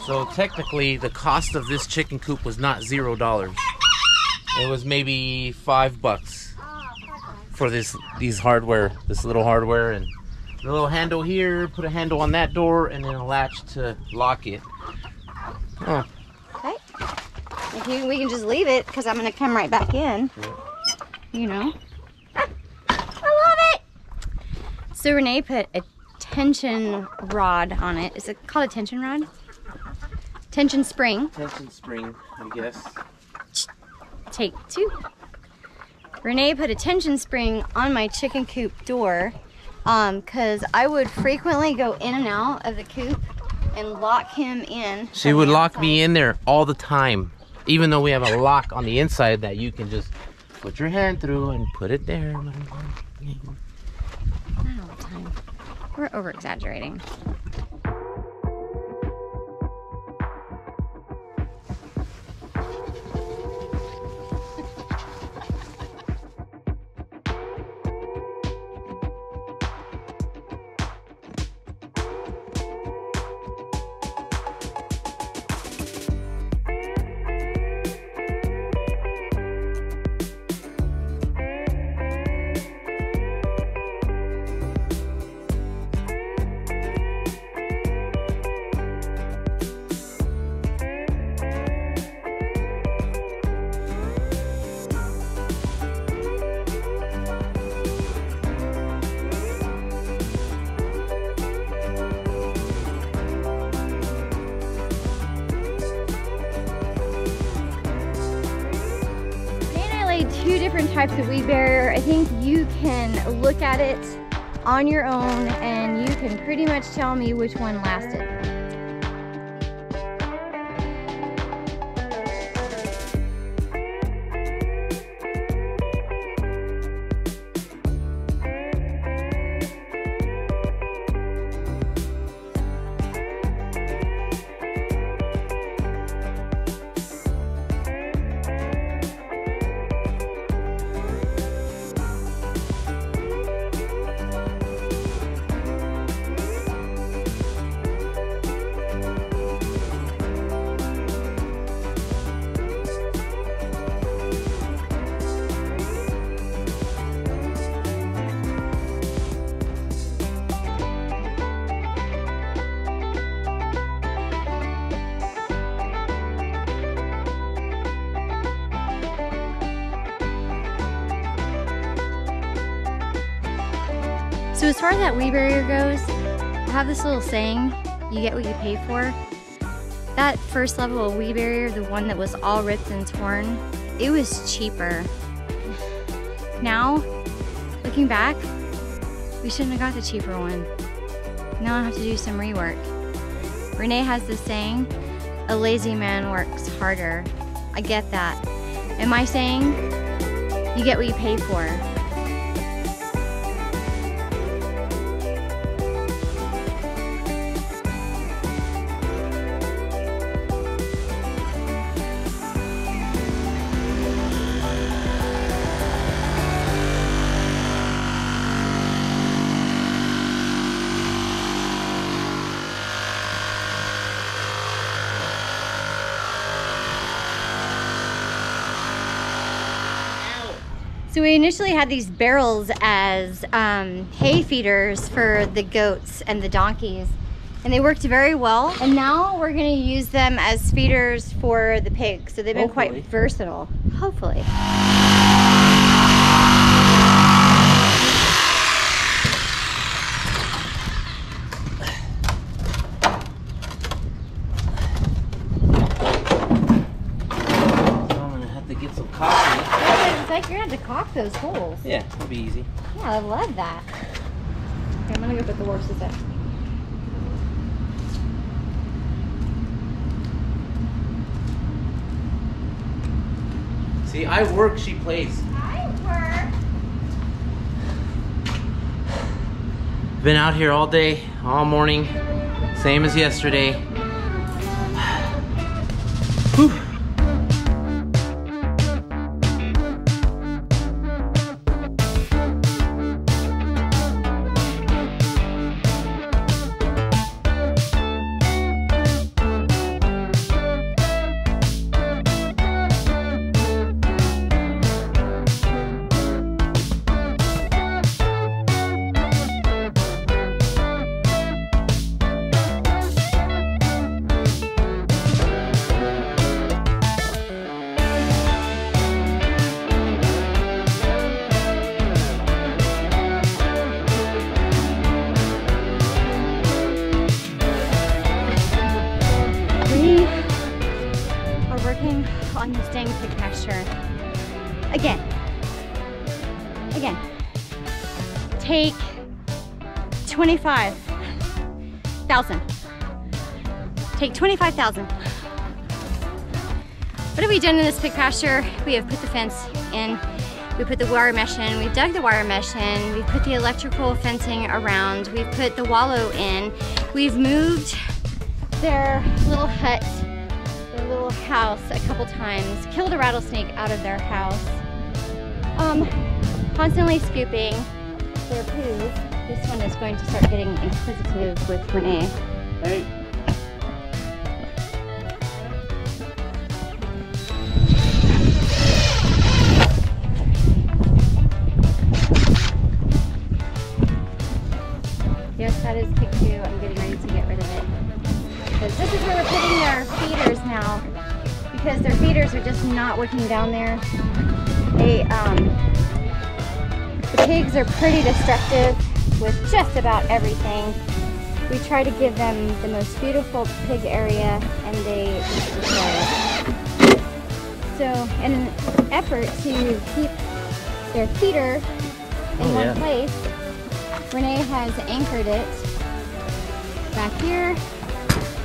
So technically, the cost of this chicken coop was not $0. It was maybe $5 for this little hardware, and the little handle here. Put a handle on that door, and then a latch to lock it. Oh. Okay. We can just leave it because I'm gonna come right back in. You know. I love it. So Renee put a tension rod on it. Is it called a tension rod? Tension spring. Tension spring, I guess. Take 2. Renee put a tension spring on my chicken coop door because I would frequently go in and out of the coop and lock him in. She would lock me in there all the time, even though we have a lock on the inside that you can just put your hand through and put it there. Not all the time. We're over exaggerating. Two different types of weed barrier. I think you can look at it on your own and you can pretty much tell me which one lasted. So as far as that weed barrier goes, I have this little saying, you get what you pay for. That first level of weed barrier, the one that was all ripped and torn, it was cheaper. Now, looking back, we shouldn't have got the cheaper one. Now I have to do some rework. Renee has this saying, a lazy man works harder. I get that. Am I saying, you get what you pay for? So we initially had these barrels as hay feeders for the goats and the donkeys, and they worked very well. And now we're gonna use them as feeders for the pigs. So they've been quite versatile, hopefully. Like you're gonna have to caulk those holes. Yeah, it'll be easy. Yeah, I love that. Okay, I'm gonna go put the horses in. See, I work, she plays. I work. Been out here all day, all morning, same as yesterday. Whew. in this dang pig pasture. Again. Take 25,000. Take 25,000. What have we done in this pig pasture? We have put the fence in. We put the wire mesh in, we've dug the wire mesh in, we've put the electrical fencing around, we've put the wallow in, we've moved their little hut, their little house a couple times, killed a rattlesnake out of their house, constantly scooping their poo. This one is going to start getting inquisitive with Renee. Hey. Yes, that is pig poo. I'm getting ready to get rid of it. Because this is where we're putting their feeders now. Because their feeders are just not working down there. The pigs are pretty destructive with just about everything. We try to give them the most beautiful pig area and they just destroy it. So in an effort to keep their feeder in one place, Renee has anchored it back here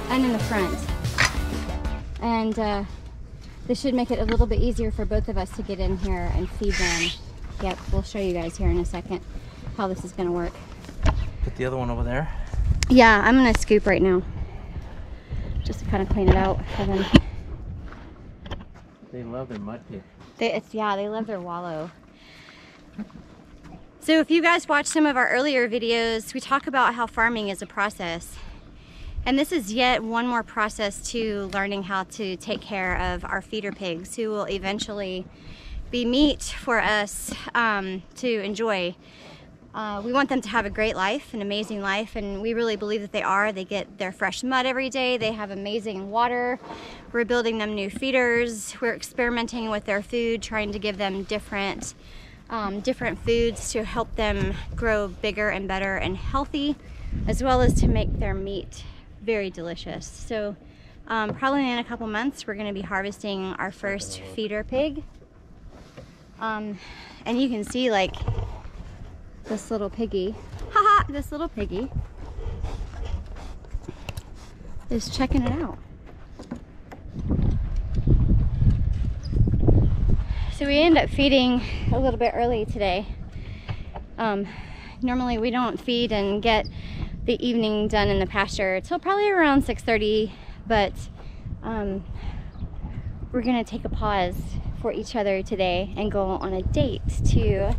and in the front. And this should make it a little bit easier for both of us to get in here and feed them. Yep, we'll show you guys here in a second how this is gonna work. Put the other one over there. Yeah, I'm gonna scoop right now. Just to kind of clean it out for them. They love their mud pig. They love their wallow. So if you guys watch some of our earlier videos, we talk about how farming is a process. And this is yet one more process to learning how to take care of our feeder pigs who will eventually be meat for us to enjoy. We want them to have a great life, an amazing life, and we really believe that they are. They get their fresh mud every day. They have amazing water. We're building them new feeders. We're experimenting with their food, trying to give them different foods to help them grow bigger and better and healthy, as well as to make their meat very delicious. So probably in a couple months, we're gonna be harvesting our first feeder pig. And you can see like this little piggy, this little piggy is checking it out. So we end up feeding a little bit early today. Normally we don't feed and get the evening done in the pasture till probably around 6:30, but we're gonna take a pause for each other today and go on a date to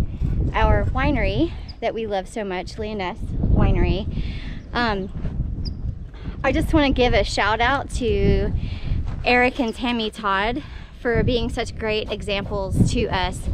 our winery that we love so much, Leoness Winery. I just want to give a shout out to Eric and Tammy Todd for being such great examples to us.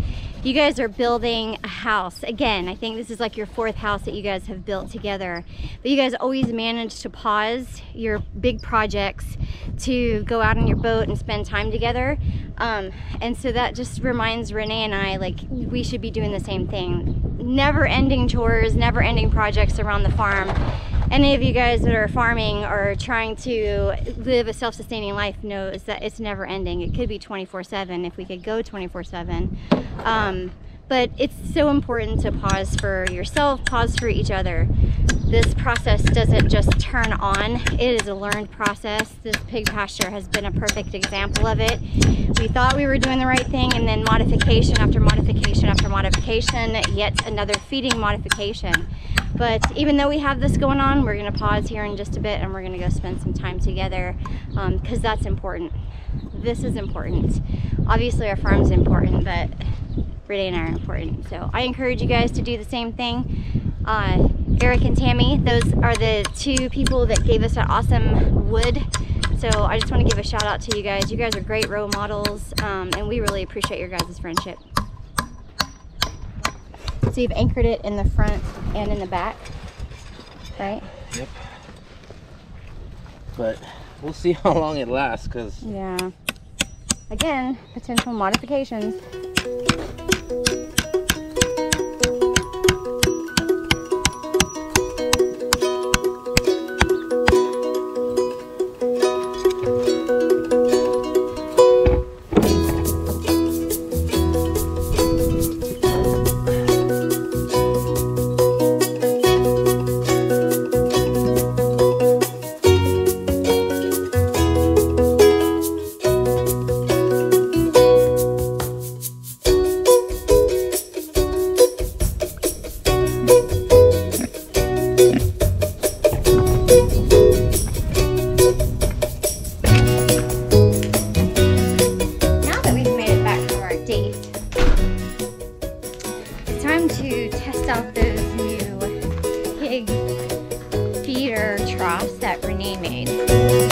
You guys are building a house. Again, I think this is like your fourth house that you guys have built together. But you guys always manage to pause your big projects to go out on your boat and spend time together. And so that just reminds Renee and I, like, we should be doing the same thing. Never-ending chores, never-ending projects around the farm. Any of you guys that are farming or trying to live a self-sustaining life knows that it's never ending. It could be 24/7 if we could go 24/7. But it's so important to pause for yourself, pause for each other. This process doesn't just turn on. It is a learned process. This pig pasture has been a perfect example of it. We thought we were doing the right thing, and then modification after modification after modification, yet another feeding modification. But even though we have this going on, we're gonna pause here in just a bit and we're gonna go spend some time together because that's important. This is important. Obviously our farm's important, but Renee and I are important. So I encourage you guys to do the same thing. Eric and Tammy, those are the two people that gave us that awesome wood. So I just want to give a shout out to you guys. You guys are great role models, and we really appreciate your guys' friendship. So you've anchored it in the front and in the back, right? Yep. But we'll see how long it lasts, because... Yeah. Again, potential modifications. fun to test out those new pig feeder troughs that Renee made.